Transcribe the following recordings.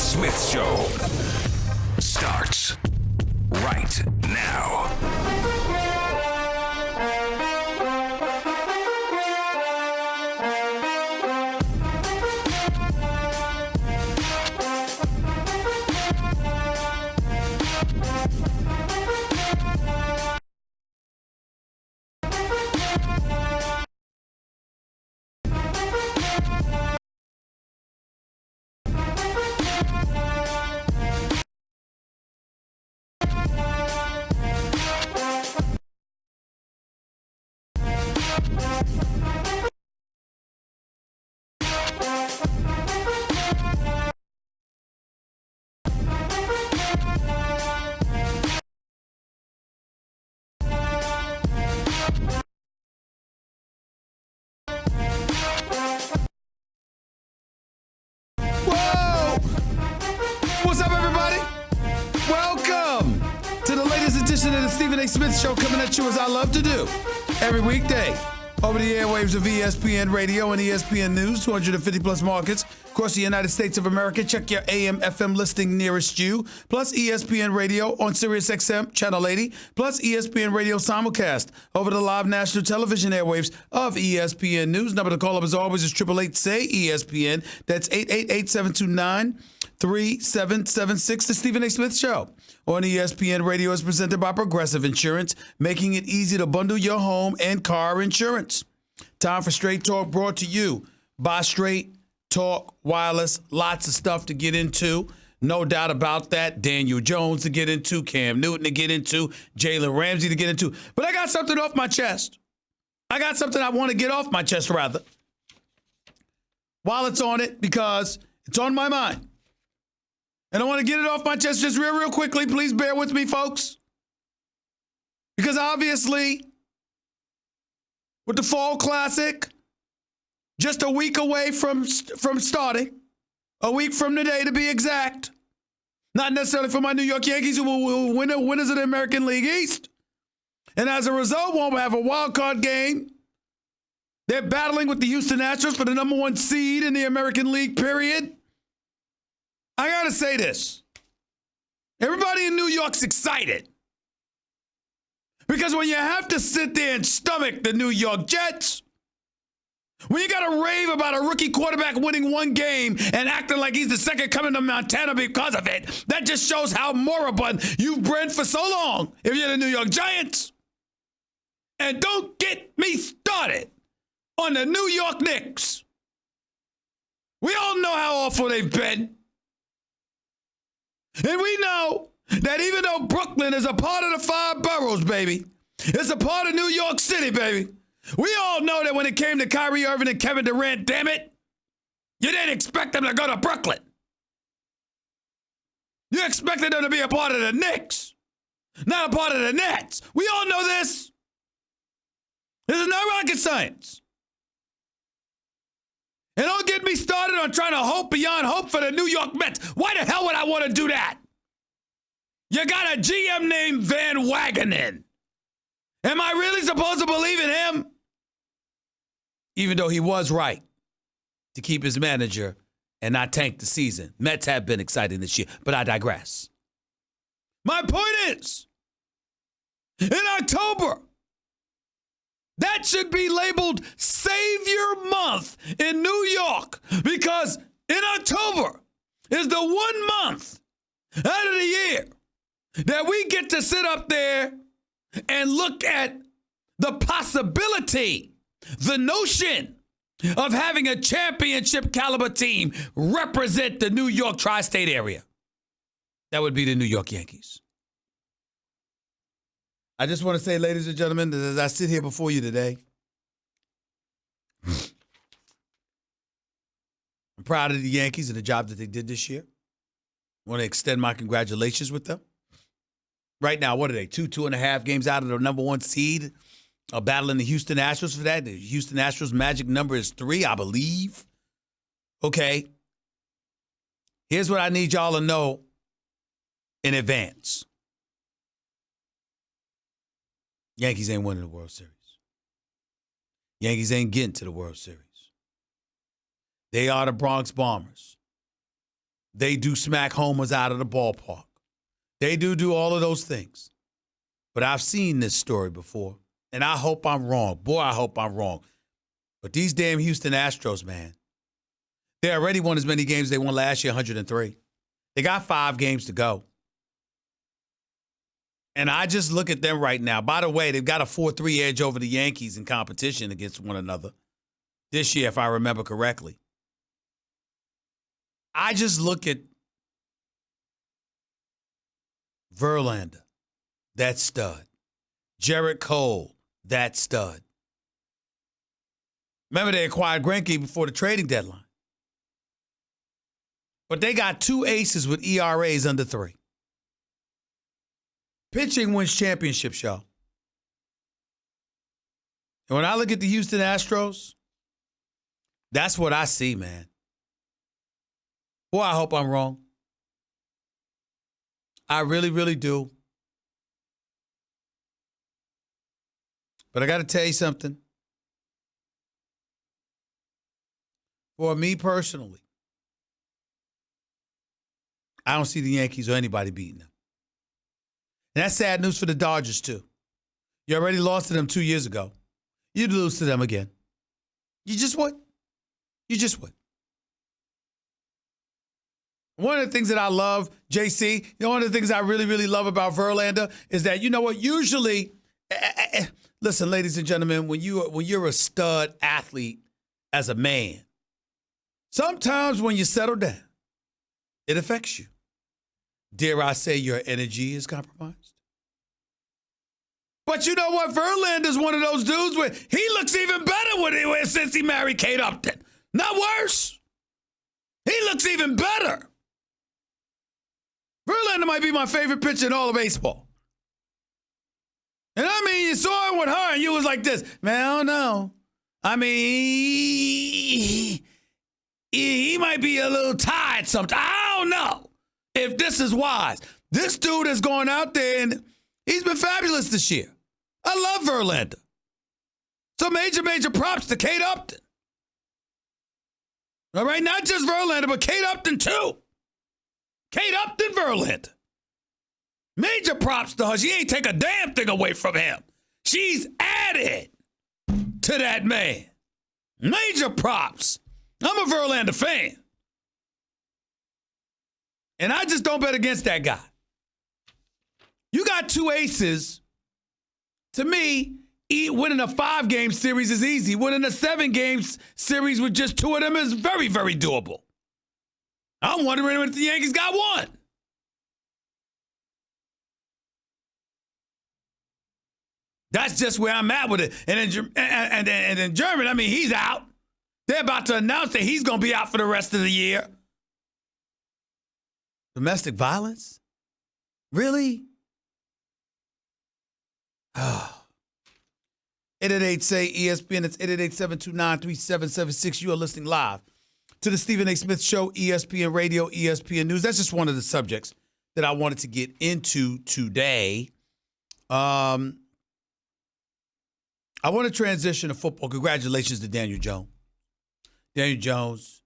Smith Show starts right now. What's up, everybody? Welcome to the latest edition of the Stephen A. Smith Show, coming at you as I love to do every weekday over the airwaves of ESPN Radio and ESPN News, 250 plus markets across the United States of America. Check your AM, FM listing nearest you, plus ESPN Radio on Sirius XM Channel 80, plus ESPN Radio simulcast over the live national television airwaves of ESPN News. Number to call up as always is 888-SAY-ESPN. That's 888-729-3776. The Stephen A. Smith Show on ESPN Radio is presented by Progressive Insurance, making it easy to bundle your home and car insurance. Time for Straight Talk, brought to you by Straight Talk Wireless. Lots of stuff to get into. No doubt about that. Daniel Jones to get into, Cam Newton to get into, Jalen Ramsey to get into. But I got something off my chest. I got something I want to get off my chest, rather, while it's on it, because it's on my mind. And I want to get it off my chest just real quickly. Please bear with me, folks. Because obviously, with the Fall Classic just a week away from starting, a week from today to be exact, not necessarily for my New York Yankees, who will win winners of the American League East. And as a result, won't have a wild card game. They're battling with the Houston Astros for the number one seed in the American League, period. I got to say this. Everybody in New York's excited. Because when you have to sit there and stomach the New York Jets, when you got to rave about a rookie quarterback winning one game and acting like he's the second coming to Montana because of it, that just shows how moribund you've bred for so long if you're the New York Giants. And don't get me started on the New York Knicks. We all know how awful they've been. And we know that even though Brooklyn is a part of the five boroughs, baby, it's a part of New York City, baby. We all know that when it came to Kyrie Irving and Kevin Durant, damn it, you didn't expect them to go to Brooklyn. You expected them to be a part of the Knicks, not a part of the Nets. We all know this. This is not rocket science. And don't get me started on trying to hope beyond hope for the New York Mets. Why the hell would I want to do that? You got a GM named Van Wagenen. Am I really supposed to believe in him? Even though he was right to keep his manager and not tank the season. Mets have been exciting this year, but I digress. My point is, in October, that should be labeled Savior Month in New York, because in October is the 1 month out of the year that we get to sit up there and look at the possibility, the notion of having a championship caliber team represent the New York tri-state area. That would be the New York Yankees. I just want to say, ladies and gentlemen, that as I sit here before you today, I'm proud of the Yankees and the job that they did this year. I want to extend my congratulations with them. Right now, what are they? 2.5 games out of the number one seed, battling the Houston Astros for that. The Houston Astros magic number is 3, I believe. Okay. Here's what I need y'all to know in advance. Yankees ain't winning the World Series. Yankees ain't getting to the World Series. They are the Bronx Bombers. They do smack homers out of the ballpark. They do all of those things. But I've seen this story before, and I hope I'm wrong. Boy, I hope I'm wrong. But these damn Houston Astros, man, they already won as many games as they won last year, 103. They got 5 games to go. And I just look at them right now. By the way, they've got a 4-3 edge over the Yankees in competition against one another this year, if I remember correctly. I just look at Verlander, that stud. Jarrett Cole, that stud. Remember, they acquired Greinke before the trading deadline. But they got 2 aces with ERAs under 3. Pitching wins championships, y'all. And when I look at the Houston Astros, that's what I see, man. Boy, I hope I'm wrong. I really, really do. But I got to tell you something. For me personally, I don't see the Yankees or anybody beating them. And that's sad news for the Dodgers, too. You already lost to them 2 years ago. You'd lose to them again. You just would. You just would. One of the things that I love, JC, one of the things I really, really love about Verlander is that, you know what, usually, listen, ladies and gentlemen, when you're a stud athlete as a man, sometimes when you settle down, it affects you. Dare I say your energy is compromised? But you know what? Verlander's one of those dudes where he looks even better since he married Kate Upton. Not worse. He looks even better. Verlander might be my favorite pitcher in all of baseball. And I mean, you saw him with her and you was like this. Man, I don't know. I mean, he might be a little tired sometimes. I don't know if this is wise. This dude has gone out there and he's been fabulous this year. I love Verlander. So major props to Kate Upton. All right, not just Verlander, but Kate Upton too. Kate Upton, Verlander. Major props to her. She ain't take a damn thing away from him. She's added to that man. Major props. I'm a Verlander fan. And I just don't bet against that guy. You got 2 aces. To me, winning a 5-game series is easy. Winning a 7-game series with just 2 of them is very, very doable. I'm wondering if the Yankees got 1. That's just where I'm at with it. And in German, I mean, he's out. They're about to announce that he's going to be out for the rest of the year. Domestic violence? Really? Oh. 888-SAY-ESPN. It's 888-729-3776. You are listening live to the Stephen A. Smith Show, ESPN Radio, ESPN News. That's just one of the subjects that I wanted to get into today. I want to transition to football. Congratulations to Daniel Jones. Daniel Jones,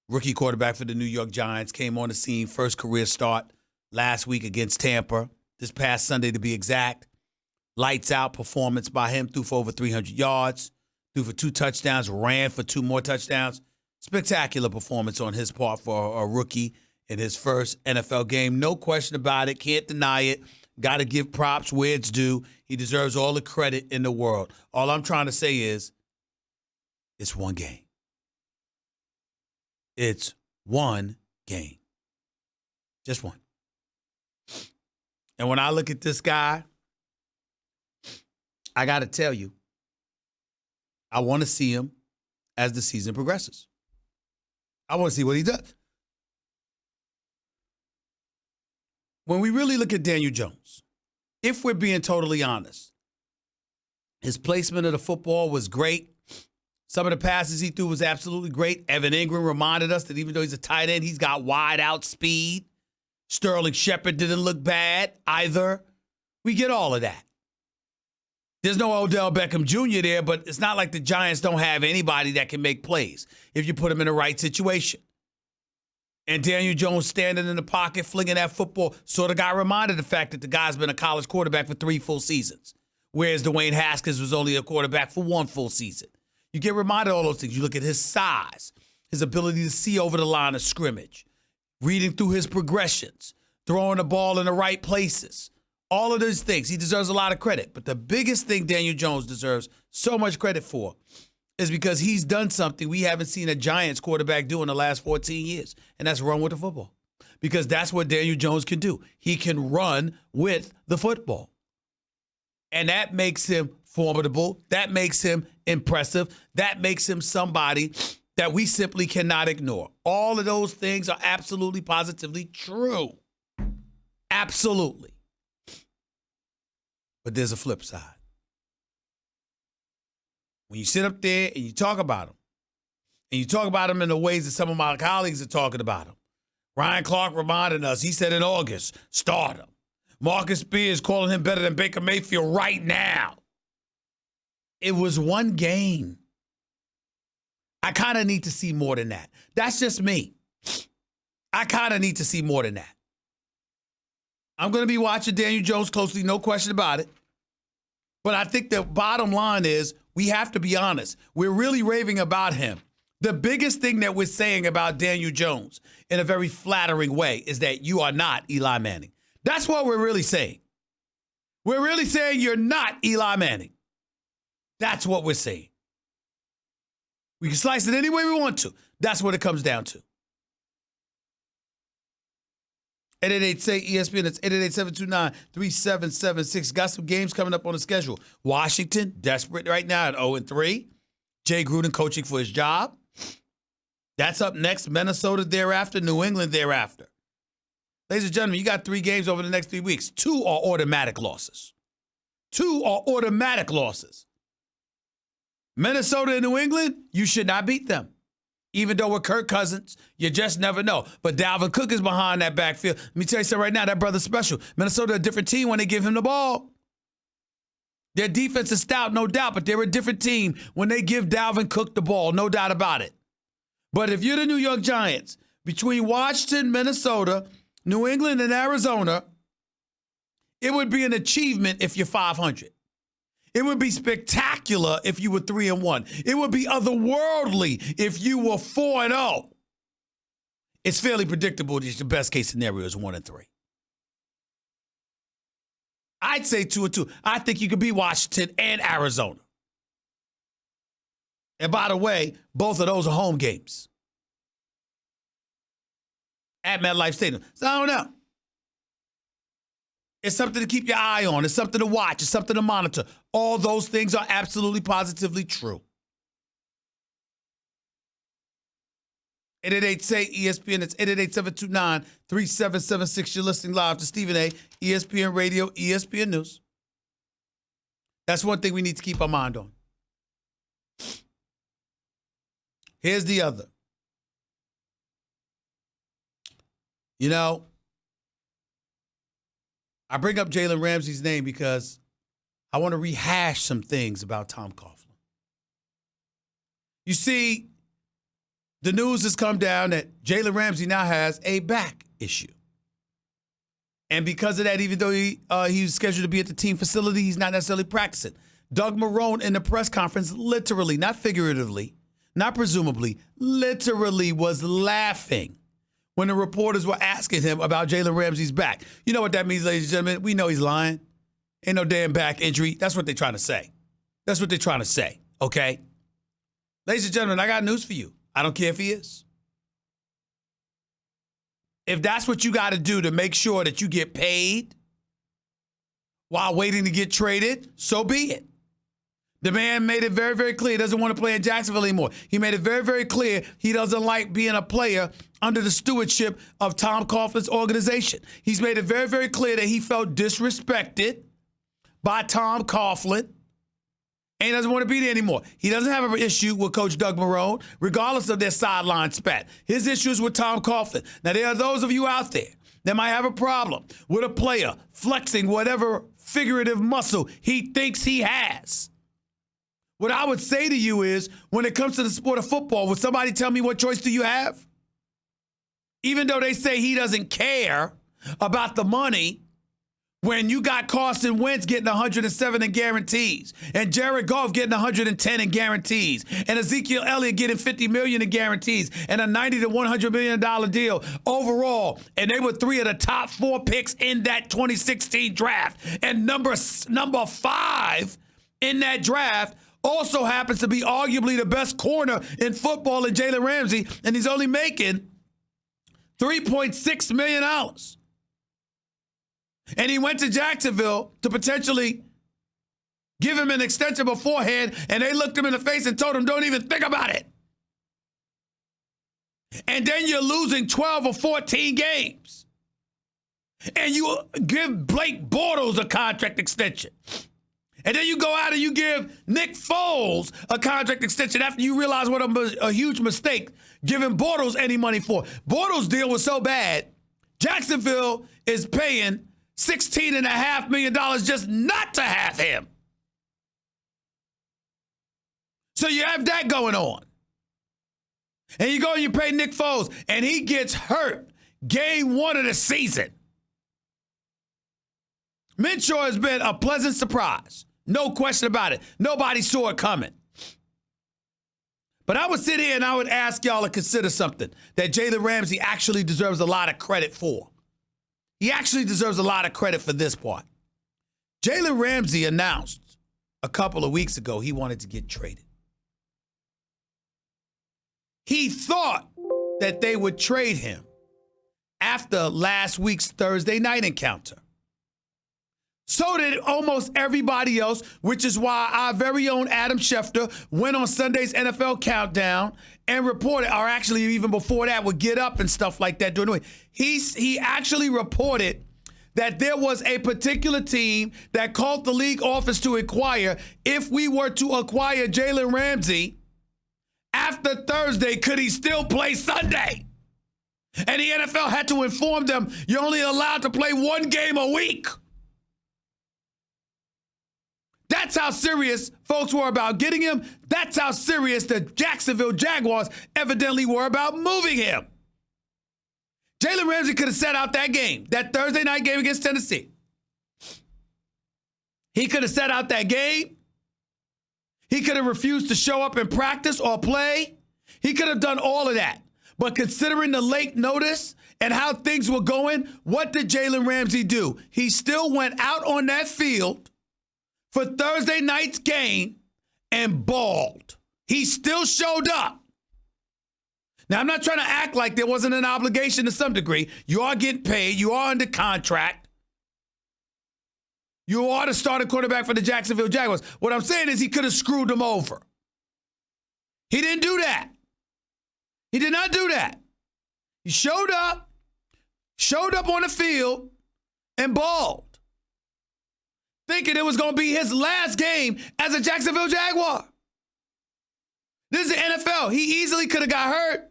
rookie quarterback for the New York Giants, came on the scene, first career start last week against Tampa, this past Sunday to be exact. Lights out performance by him, threw for over 300 yards, threw for 2 touchdowns, ran for 2 more touchdowns. Spectacular performance on his part for a rookie in his first NFL game. No question about it. Can't deny it. Got to give props where it's due. He deserves all the credit in the world. All I'm trying to say is it's 1 game. It's 1 game. Just 1. And when I look at this guy, I got to tell you, I want to see him as the season progresses. I want to see what he does. When we really look at Daniel Jones, if we're being totally honest, his placement of the football was great. Some of the passes he threw was absolutely great. Evan Ingram reminded us that even though he's a tight end, he's got wide out speed. Sterling Shepard didn't look bad either. We get all of that. There's no Odell Beckham Jr. there, but it's not like the Giants don't have anybody that can make plays if you put them in the right situation. And Daniel Jones standing in the pocket, flinging that football, sort of got reminded of the fact that the guy's been a college quarterback for 3 full seasons, whereas Dwayne Haskins was only a quarterback for 1 full season. You get reminded of all those things. You look at his size, his ability to see over the line of scrimmage, reading through his progressions, throwing the ball in the right places. All of those things. He deserves a lot of credit. But the biggest thing Daniel Jones deserves so much credit for is because he's done something we haven't seen a Giants quarterback do in the last 14 years, and that's run with the football. Because that's what Daniel Jones can do. He can run with the football. And that makes him formidable. That makes him impressive. That makes him somebody that we simply cannot ignore. All of those things are absolutely, positively true. Absolutely. But there's a flip side. When you sit up there and you talk about him, and you talk about him in the ways that some of my colleagues are talking about him. Ryan Clark reminded us, he said in August, start him. Marcus Spears calling him better than Baker Mayfield right now. It was one game. I kind of need to see more than that. That's just me. I kind of need to see more than that. I'm going to be watching Daniel Jones closely, no question about it. But I think the bottom line is we have to be honest. We're really raving about him. The biggest thing that we're saying about Daniel Jones in a very flattering way is that you are not Eli Manning. That's what we're really saying. We're really saying you're not Eli Manning. That's what we're saying. We can slice it any way we want to. That's what it comes down to. 888-SAY-ESPN. That's 888-729-3776. Got some games coming up on the schedule. Washington, desperate right now at 0-3. Jay Gruden coaching for his job. That's up next. Minnesota thereafter. New England thereafter. Ladies and gentlemen, you got 3 games over the next 3 weeks. 2 are automatic losses. 2 are automatic losses. Minnesota and New England, you should not beat them. Even though with Kirk Cousins, you just never know. But Dalvin Cook is behind that backfield. Let me tell you something right now, that brother's special. Minnesota a different team when they give him the ball. Their defense is stout, no doubt, but they're a different team when they give Dalvin Cook the ball, no doubt about it. But if you're the New York Giants, between Washington, Minnesota, New England, and Arizona, it would be an achievement if you're 500. It would be spectacular if you were 3-1. It would be otherworldly if you were 4-0. It's fairly predictable that the best case scenario is 1-3. I'd say 2-2. I think you could beat Washington and Arizona. And by the way, both of those are home games at MetLife Stadium. So I don't know. It's something to keep your eye on. It's something to watch. It's something to monitor. All those things are absolutely, positively true. 888-SAY-ESPN. That's 888-729-3776. You're listening live to Stephen A. ESPN Radio, ESPN News. That's one thing we need to keep our mind on. Here's the other. You know, I bring up Jalen Ramsey's name because I want to rehash some things about Tom Coughlin. You see, the news has come down that Jalen Ramsey now has a back issue. And because of that, even though he was scheduled to be at the team facility, he's not necessarily practicing. Doug Marrone in the press conference literally, not figuratively, not presumably, literally was laughing when the reporters were asking him about Jalen Ramsey's back. You know what that means, ladies and gentlemen? We know he's lying. Ain't no damn back injury. That's what they're trying to say. That's what they're trying to say, okay? Ladies and gentlemen, I got news for you. I don't care if he is. If that's what you got to do to make sure that you get paid while waiting to get traded, so be it. The man made it very, very clear he doesn't want to play in Jacksonville anymore. He made it very, very clear he doesn't like being a player under the stewardship of Tom Coughlin's organization. He's made it very, very clear that he felt disrespected by Tom Coughlin and he doesn't want to be there anymore. He doesn't have an issue with Coach Doug Marrone, regardless of their sideline spat. His issue is with Tom Coughlin. Now, there are those of you out there that might have a problem with a player flexing whatever figurative muscle he thinks he has. What I would say to you is, when it comes to the sport of football, would somebody tell me what choice do you have? even though they say he doesn't care about the money, when you got Carson Wentz getting 107 in guarantees and Jared Goff getting 110 in guarantees and Ezekiel Elliott getting $50 million in guarantees and a $90 to $100 million deal overall, and they were 3 of the top 4 picks in that 2016 draft, and number 5 in that draft also happens to be arguably the best corner in football in Jalen Ramsey, and he's only making $3.6 million. And he went to Jacksonville to potentially give him an extension beforehand, and they looked him in the face and told him, don't even think about it. And then you're losing 12 or 14 games. And you give Blake Bortles a contract extension. And then you go out and you give Nick Foles a contract extension after you realize what a huge mistake giving Bortles any money for. Bortles' deal was so bad, Jacksonville is paying $16.5 million just not to have him. So you have that going on. And you go and you pay Nick Foles, and he gets hurt game 1 of the season. Minshew has been a pleasant surprise. No question about it. Nobody saw it coming. But I would sit here and I would ask y'all to consider something that Jalen Ramsey actually deserves a lot of credit for. He actually deserves a lot of credit for this part. Jalen Ramsey announced a couple of weeks ago he wanted to get traded. He thought that they would trade him after last week's Thursday night encounter. So did almost everybody else, which is why our very own Adam Schefter went on Sunday's NFL Countdown and reported, or actually even before that, would get up and stuff like that during the week. He actually reported that there was a particular team that called the league office to inquire if we were to acquire Jalen Ramsey after Thursday, could he still play Sunday? And the NFL had to inform them, you're only allowed to play 1 game a week. That's how serious folks were about getting him. That's how serious the Jacksonville Jaguars evidently were about moving him. Jalen Ramsey could have sat out that game, that Thursday night game against Tennessee. He could have sat out that game. He could have refused to show up and practice or play. He could have done all of that. But considering the late notice and how things were going, what did Jalen Ramsey do? He still went out on that field for Thursday night's game and balled. He still showed up. Now, I'm not trying to act like there wasn't an obligation to some degree. You are getting paid. You are under contract. You are the starting quarterback for the Jacksonville Jaguars. What I'm saying is he could have screwed them over. He didn't do that. He did not do that. He showed up on the field and balled, thinking it was going to be his last game as a Jacksonville Jaguar. This is the NFL. He easily could have got hurt.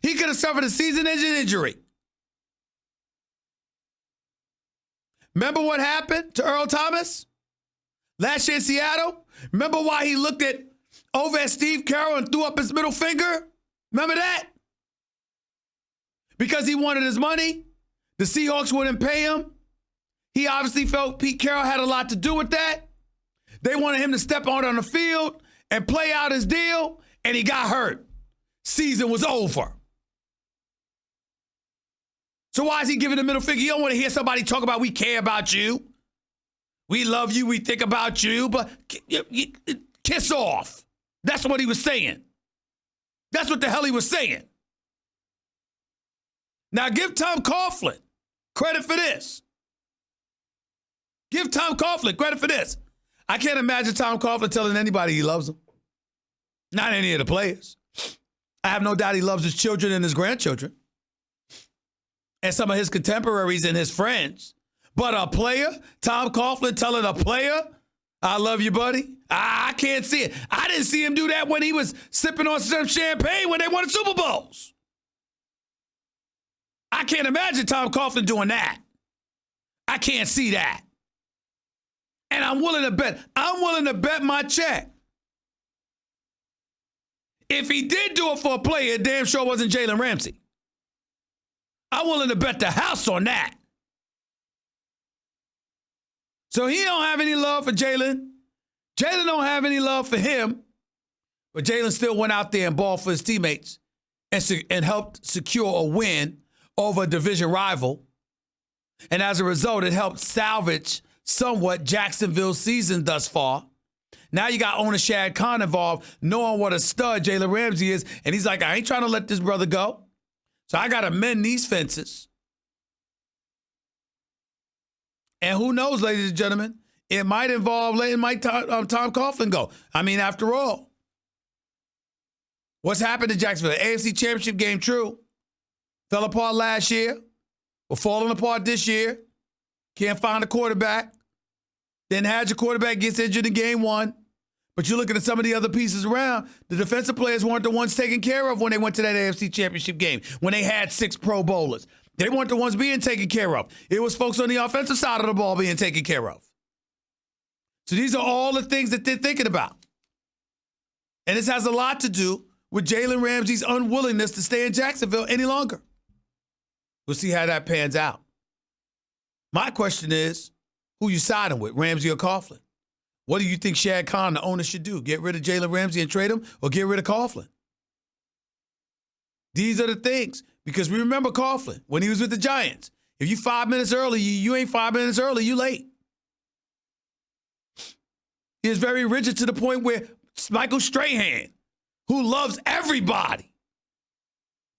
He could have suffered a season-ending injury. Remember what happened to Earl Thomas last year in Seattle? Remember why he looked over at Steve Carroll and threw up his middle finger? Remember that? Because he wanted his money. The Seahawks wouldn't pay him. He obviously felt Pete Carroll had a lot to do with that. They wanted him to step out on the field and play out his deal, and he got hurt. Season was over. So why is he giving the middle finger? You don't want to hear somebody talk about we care about you. We love you. We think about you. But kiss off. That's what he was saying. That's what the hell he was saying. Now give Tom Coughlin credit for this. Give Tom Coughlin credit for this. I can't imagine Tom Coughlin telling anybody he loves them. Not any of the players. I have no doubt he loves his children and his grandchildren and some of his contemporaries and his friends. But a player, Tom Coughlin telling a player, I love you, buddy. I can't see it. I didn't see him do that when he was sipping on some champagne when they won the Super Bowls. I can't imagine Tom Coughlin doing that. I can't see that. And I'm willing to bet my check. If he did do it for a player, it damn sure wasn't Jalen Ramsey. I'm willing to bet the house on that. So he don't have any love for Jalen. Jalen don't have any love for him. But Jalen still went out there and balled for his teammates and helped secure a win over a division rival. And as a result, it helped salvage somewhat Jacksonville's season thus far. Now you got owner Shad Khan involved, knowing what a stud Jalen Ramsey is. And he's like, I ain't trying to let this brother go. So I got to mend these fences. And who knows, ladies and gentlemen, it might involve letting Tom Coughlin go. I mean, after all, what's happened to Jacksonville? The AFC Championship game, true. Fell apart last year. We're falling apart this year. Can't find a quarterback. Then had your quarterback gets injured in game one. But you're looking at some of the other pieces around. The defensive players weren't the ones taken care of when they went to that AFC Championship game, when they had 6 Pro Bowlers. They weren't the ones being taken care of. It was folks on the offensive side of the ball being taken care of. So these are all the things that they're thinking about. And this has a lot to do with Jalen Ramsey's unwillingness to stay in Jacksonville any longer. We'll see how that pans out. My question is, who you siding with, Ramsey or Coughlin? What do you think Shad Khan, the owner, should do? Get rid of Jalen Ramsey and trade him, or get rid of Coughlin? These are the things. Because we remember Coughlin when he was with the Giants. If you 5 minutes early, you ain't 5 minutes early, you late. He is very rigid to the point where Michael Strahan, who loves everybody,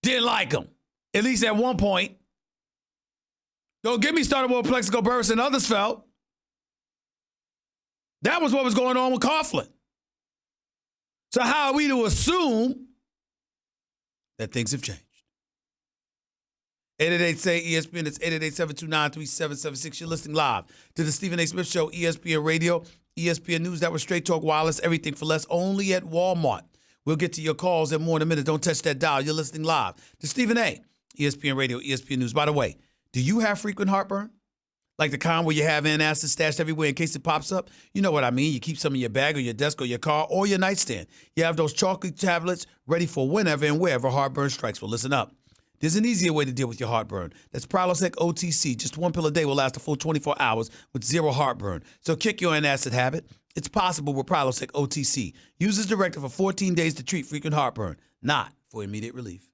didn't like him, at least at one point. Don't get me started with Plexico Burris and others felt. That was what was going on with Coughlin. So how are we to assume that things have changed? 888-SAY-ESPN. It's 888-729-3776. You're listening live to the Stephen A. Smith Show, ESPN Radio, ESPN News Network, Straight Talk Wireless, everything for less, only at Walmart. We'll get to your calls in more in a minute. Don't touch that dial. You're listening live to Stephen A., ESPN Radio, ESPN News. By the way, do you have frequent heartburn? Like the kind where you have antacids stashed everywhere in case it pops up? You know what I mean. You keep some in your bag or your desk or your car or your nightstand. You have those chocolate tablets ready for whenever and wherever heartburn strikes. Well, listen up. There's an easier way to deal with your heartburn. That's Prilosec OTC. Just 1 pill a day will last a full 24 hours with zero heartburn. So kick your antacid habit. It's possible with Prilosec OTC. Use as directed for 14 days to treat frequent heartburn, not for immediate relief.